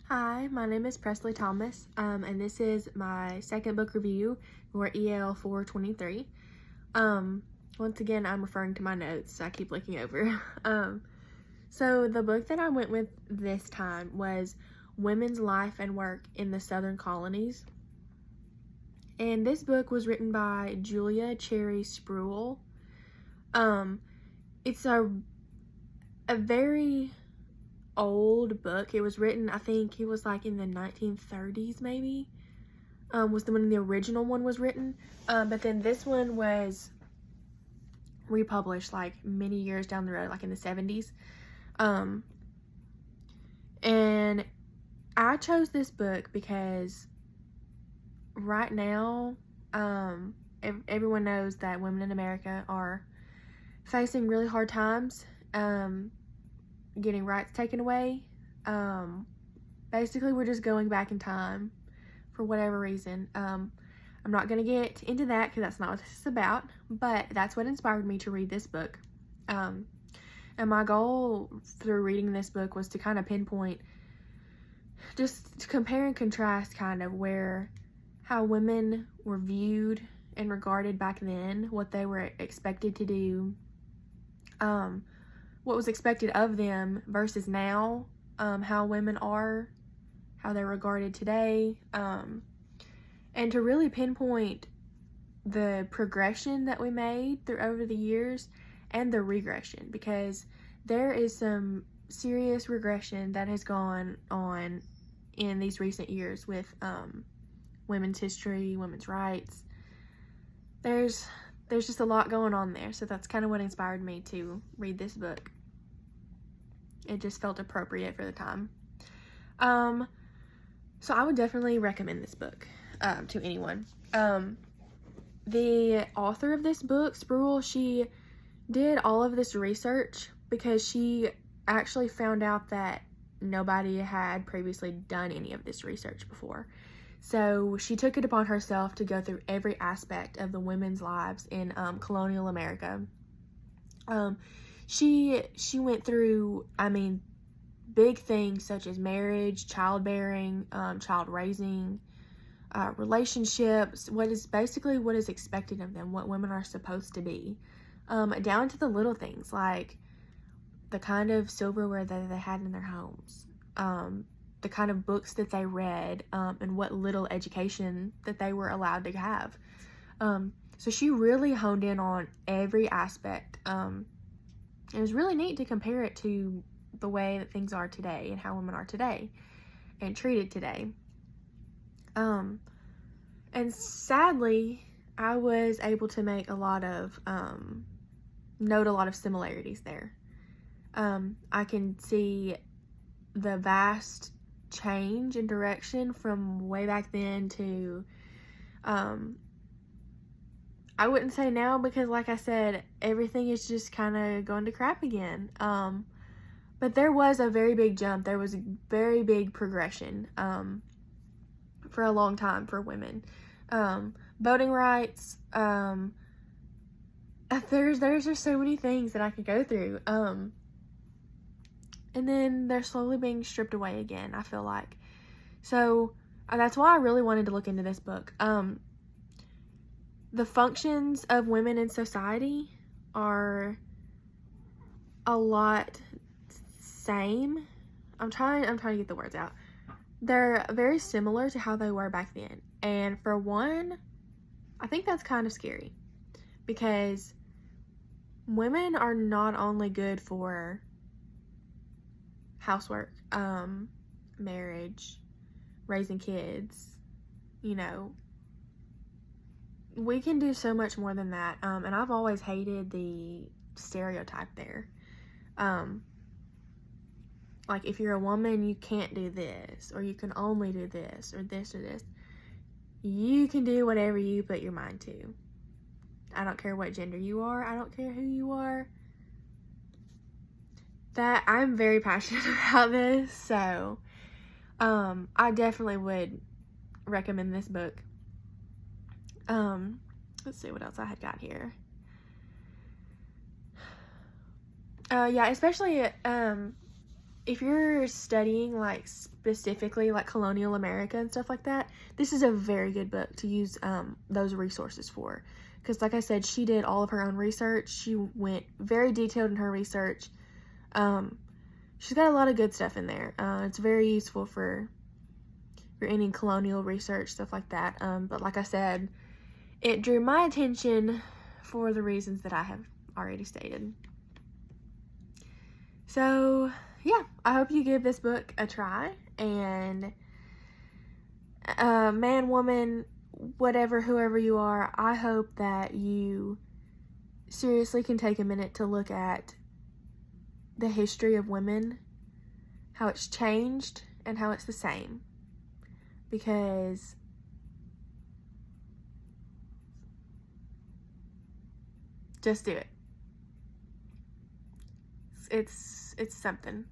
Hi, my name is Presley Thomas, and this is my second book review for EL 423. Once again, I'm referring to my notes, so I keep looking over. So the book that I went with this time was Women's Life and Work in the Southern Colonies. And this book was written by Julia Cherry Spruill. It's a very old book. It was written, I think it was like in the 1930s maybe, was the when the original one was written, but then this one was republished like many years down the road, like in the 70s, and I chose this book because right now, everyone knows that women in America are facing really hard times, getting rights taken away. Basically, we're just going back in time for whatever reason. I'm not going to get into that because that's not what this is about, but that's what inspired me to read this book. And my goal through reading this book was to kind of pinpoint, just to compare and contrast kind of how women were viewed and regarded back then, what they were expected to do, what was expected of them versus now, how women are, how they're regarded today, and to really pinpoint the progression that we made through over the years and the regression, because there is some serious regression that has gone on in these recent years with women's history, women's rights. There's just a lot going on there, so that's kind of what inspired me to read this book. It just felt appropriate for the time. So I would definitely recommend this book to anyone. The author of this book, Spruill, she did all of this research because she actually found out that nobody had previously done any of this research before. So she took it upon herself to go through every aspect of the women's lives in colonial America. She went through, big things such as marriage, childbearing, child raising, relationships, what is expected of them, what women are supposed to be, down to the little things like the kind of silverware that they had in their homes, the kind of books that they read, and what little education that they were allowed to have. So she really honed in on every aspect. It was really neat to compare it to the way that things are today and how women are today and treated today. And sadly, I was able to make note a lot of similarities there. I can see the vast change in direction from way back then to, I wouldn't say now because, like I said, everything is just kind of going to crap again. But there was a very big jump. There was a very big progression for a long time for women. Voting rights. There's just so many things that I could go through. And then they're slowly being stripped away again, I feel like. So that's why I really wanted to look into this book. The functions of women in society are a lot same. I'm trying to get the words out. They're very similar to how they were back then. And for one, I think that's kind of scary because women are not only good for housework, marriage, raising kids, we can do so much more than that. And I've always hated the stereotype there. Like, if you're a woman, you can't do this, or you can only do this, or this, or this. You can do whatever you put your mind to. I don't care what gender you are. I don't care who you are. That I'm very passionate about this, so I definitely would recommend this book. Let's see what else I had got here. Yeah, especially if you're studying like specifically like colonial America and stuff like that, this is a very good book to use those resources for. Because like I said, she did all of her own research. She went very detailed in her research. She's got a lot of good stuff in there. It's very useful for any colonial research, stuff like that. But like I said, it drew my attention for the reasons that I have already stated. So, yeah, I hope you give this book a try. And man, woman, whatever, whoever you are, I hope that you seriously can take a minute to look at the history of women, how it's changed, and how it's the same. Because just do it. It's something.